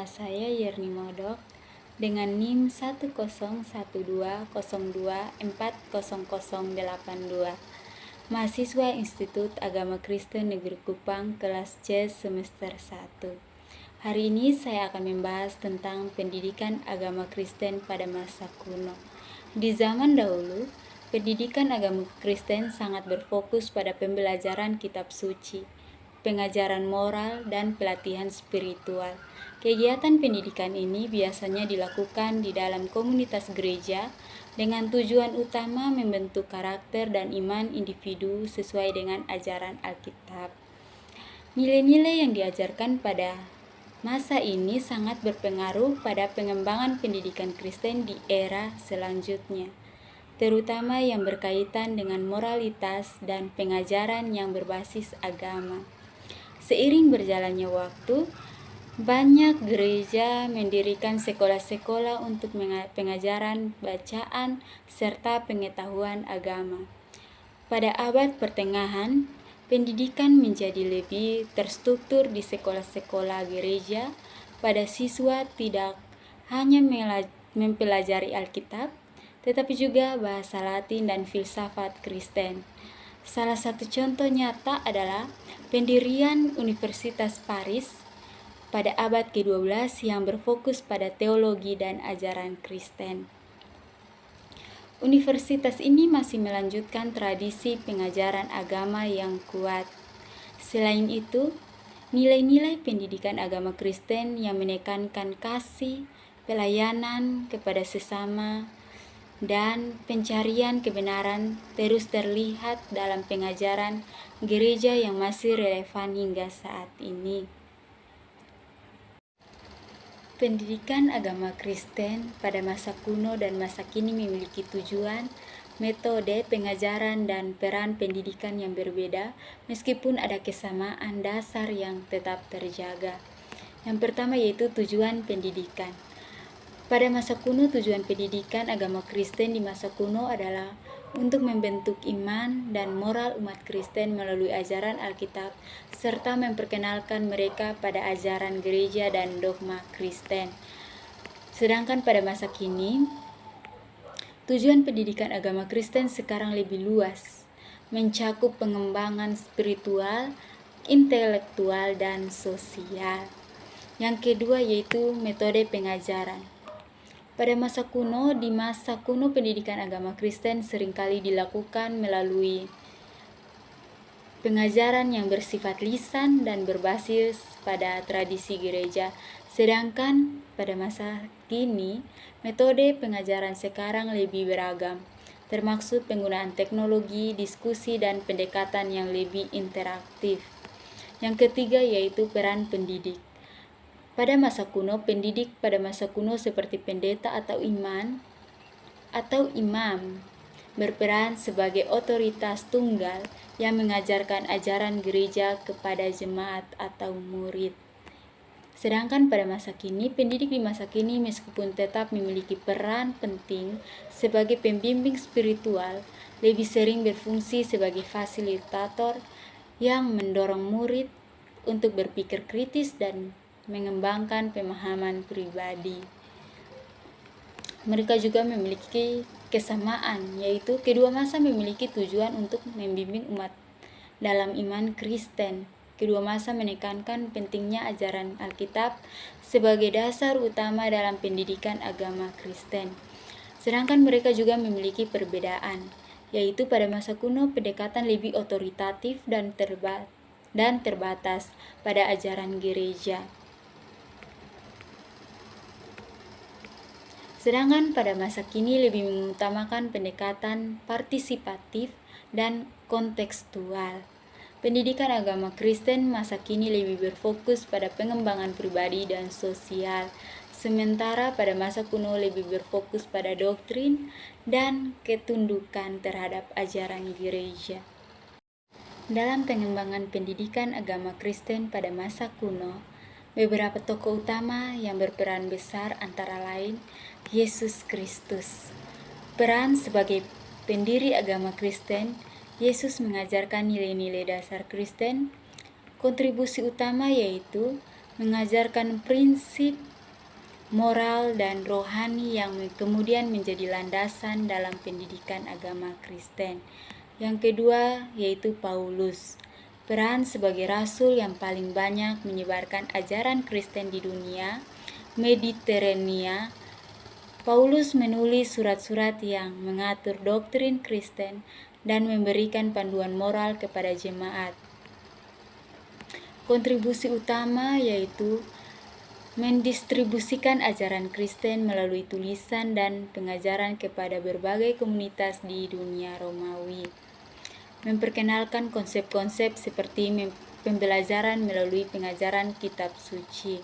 saya Yerni Modok dengan NIM 10120240082, mahasiswa Institut Agama Kristen Negeri Kupang kelas C semester 1. Hari ini saya akan membahas tentang pendidikan agama Kristen pada masa kuno. Di zaman dahulu, pendidikan agama Kristen sangat berfokus pada pembelajaran kitab suci, pengajaran moral, dan pelatihan spiritual. Kegiatan pendidikan ini biasanya dilakukan di dalam komunitas gereja dengan tujuan utama membentuk karakter dan iman individu sesuai dengan ajaran Alkitab. Nilai-nilai yang diajarkan pada masa ini sangat berpengaruh pada pengembangan pendidikan Kristen di era selanjutnya, terutama yang berkaitan dengan moralitas dan pengajaran yang berbasis agama. Seiring berjalannya waktu, banyak gereja mendirikan sekolah-sekolah untuk pengajaran bacaan serta pengetahuan agama. Pada abad pertengahan, pendidikan menjadi lebih terstruktur di sekolah-sekolah gereja. Pada siswa tidak hanya mempelajari Alkitab, tetapi juga bahasa Latin dan filsafat Kristen. Salah satu contoh nyata adalah pendirian Universitas Paris pada abad ke-12 yang berfokus pada teologi dan ajaran Kristen. Universitas ini masih melanjutkan tradisi pengajaran agama yang kuat. Selain itu, nilai-nilai pendidikan agama Kristen yang menekankan kasih, pelayanan kepada sesama, dan pencarian kebenaran terus terlihat dalam pengajaran gereja yang masih relevan hingga saat ini. Pendidikan agama Kristen pada masa kuno dan masa kini memiliki tujuan, metode pengajaran, dan peran pendidikan yang berbeda, meskipun ada kesamaan dasar yang tetap terjaga. Yang pertama yaitu tujuan pendidikan. Pada masa kuno, tujuan pendidikan agama Kristen di masa kuno adalah untuk membentuk iman dan moral umat Kristen melalui ajaran Alkitab, serta memperkenalkan mereka pada ajaran gereja dan dogma Kristen. Sedangkan pada masa kini, tujuan pendidikan agama Kristen sekarang lebih luas, mencakup pengembangan spiritual, intelektual, dan sosial. Yang kedua yaitu metode pengajaran. Pada masa kuno, di masa kuno pendidikan agama Kristen seringkali dilakukan melalui pengajaran yang bersifat lisan dan berbasis pada tradisi gereja. Sedangkan pada masa kini, metode pengajaran sekarang lebih beragam, termasuk penggunaan teknologi, diskusi, dan pendekatan yang lebih interaktif. Yang ketiga yaitu peran pendidik. Pada masa kuno, pendidik pada masa kuno seperti pendeta atau imam berperan sebagai otoritas tunggal yang mengajarkan ajaran gereja kepada jemaat atau murid. Sedangkan pada masa kini, pendidik di masa kini meskipun tetap memiliki peran penting sebagai pembimbing spiritual, lebih sering berfungsi sebagai fasilitator yang mendorong murid untuk berpikir kritis dan mengembangkan pemahaman pribadi. Mereka juga memiliki kesamaan, yaitu kedua masa memiliki tujuan untuk membimbing umat dalam iman Kristen. Kedua masa menekankan pentingnya ajaran Alkitab sebagai dasar utama dalam pendidikan agama Kristen. Sedangkan mereka juga memiliki perbedaan, yaitu pada masa kuno pendekatan lebih otoritatif dan terbatas pada ajaran gereja. Sedangkan pada masa kini lebih mengutamakan pendekatan partisipatif dan kontekstual. Pendidikan agama Kristen masa kini lebih berfokus pada pengembangan pribadi dan sosial, sementara pada masa kuno lebih berfokus pada doktrin dan ketundukan terhadap ajaran gereja. Dalam pengembangan pendidikan agama Kristen pada masa kuno, beberapa tokoh utama yang berperan besar antara lain Yesus Kristus. Peran sebagai pendiri agama Kristen, Yesus mengajarkan nilai-nilai dasar Kristen. Kontribusi utama yaitu mengajarkan prinsip moral, dan rohani yang kemudian menjadi landasan dalam pendidikan agama Kristen. Yang kedua yaitu Paulus. Peran sebagai rasul yang paling banyak menyebarkan ajaran Kristen di dunia Mediterania, Paulus menulis surat-surat yang mengatur doktrin Kristen dan memberikan panduan moral kepada jemaat. Kontribusi utama yaitu mendistribusikan ajaran Kristen melalui tulisan dan pengajaran kepada berbagai komunitas di dunia Romawi. Memperkenalkan konsep-konsep seperti pembelajaran melalui pengajaran kitab suci.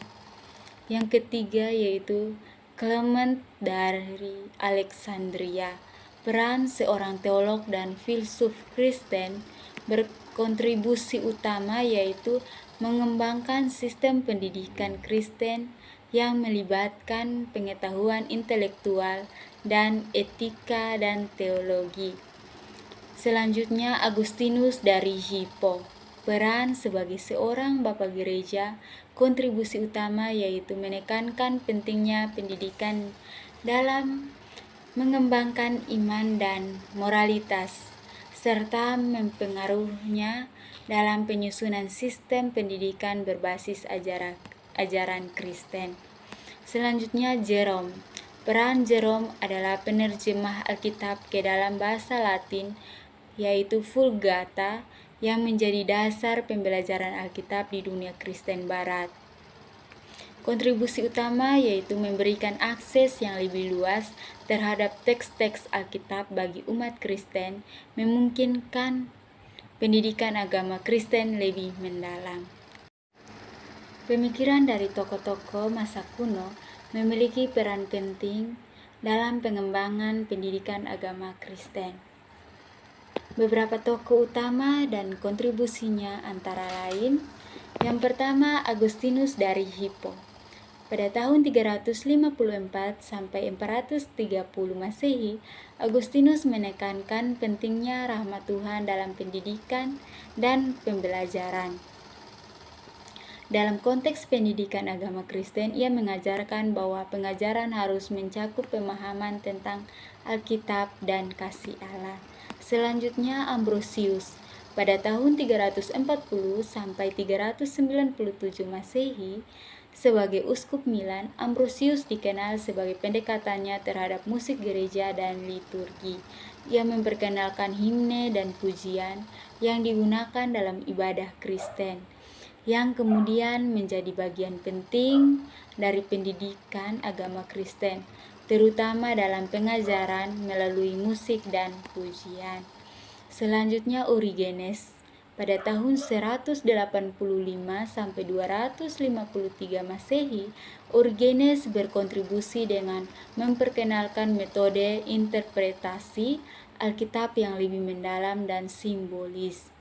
Yang ketiga yaitu Clement dari Alexandria. Peran seorang teolog dan filsuf Kristen berkontribusi utama yaitu mengembangkan sistem pendidikan Kristen yang melibatkan pengetahuan intelektual dan etika dan teologi. Selanjutnya Agustinus dari Hippo. Peran sebagai seorang bapak gereja, kontribusi utama yaitu menekankan pentingnya pendidikan dalam mengembangkan iman dan moralitas, serta mempengaruhinya dalam penyusunan sistem pendidikan berbasis ajaran Kristen. Selanjutnya Jerome. Peran Jerome adalah penerjemah Alkitab ke dalam bahasa Latin, yaitu Vulgata, yang menjadi dasar pembelajaran Alkitab di dunia Kristen Barat. Kontribusi utama yaitu memberikan akses yang lebih luas terhadap teks-teks Alkitab bagi umat Kristen, memungkinkan pendidikan agama Kristen lebih mendalam. Pemikiran dari tokoh-tokoh masa kuno memiliki peran penting dalam pengembangan pendidikan agama Kristen. Beberapa tokoh utama dan kontribusinya antara lain, yang pertama Agustinus dari Hippo. Pada tahun 354 sampai 430 Masehi, Agustinus menekankan pentingnya rahmat Tuhan dalam pendidikan dan pembelajaran. Dalam konteks pendidikan agama Kristen, ia mengajarkan bahwa pengajaran harus mencakup pemahaman tentang Alkitab dan kasih Allah. Selanjutnya Ambrosius. Pada tahun 340 sampai 397 Masehi, sebagai uskup Milan, Ambrosius dikenal sebagai pendekatannya terhadap musik gereja dan liturgi. Ia memperkenalkan himne dan pujian yang digunakan dalam ibadah Kristen, yang kemudian menjadi bagian penting dari pendidikan agama Kristen, terutama dalam pengajaran melalui musik dan pujian. Selanjutnya Origenes. Pada tahun 185 sampai 253 Masehi, Origenes berkontribusi dengan memperkenalkan metode interpretasi Alkitab yang lebih mendalam dan simbolis.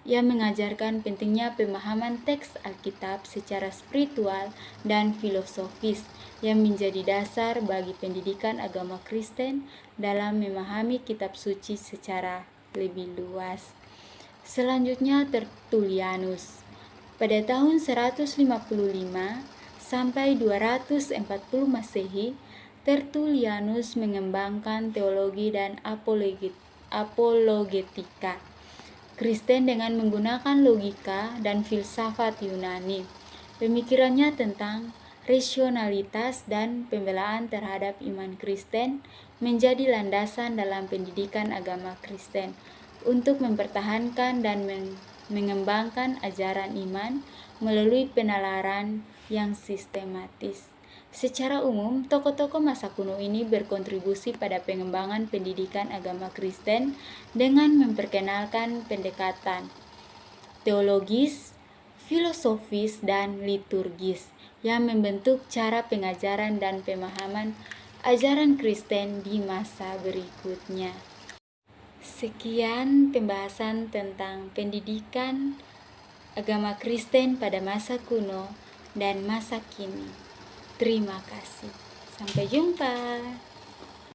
Ia mengajarkan pentingnya pemahaman teks Alkitab secara spiritual dan filosofis yang menjadi dasar bagi pendidikan agama Kristen dalam memahami kitab suci secara lebih luas. Selanjutnya Tertullianus. Pada tahun 155 sampai 240 Masehi, Tertullianus mengembangkan teologi dan apologetika Kristen dengan menggunakan logika dan filsafat Yunani. Pemikirannya tentang rasionalitas dan pembelaan terhadap iman Kristen menjadi landasan dalam pendidikan agama Kristen untuk mempertahankan dan mengembangkan ajaran iman melalui penalaran yang sistematis. Secara umum, tokoh-tokoh masa kuno ini berkontribusi pada pengembangan pendidikan agama Kristen dengan memperkenalkan pendekatan teologis, filosofis, dan liturgis yang membentuk cara pengajaran dan pemahaman ajaran Kristen di masa berikutnya. Sekian pembahasan tentang pendidikan agama Kristen pada masa kuno dan masa kini. Terima kasih. Sampai jumpa.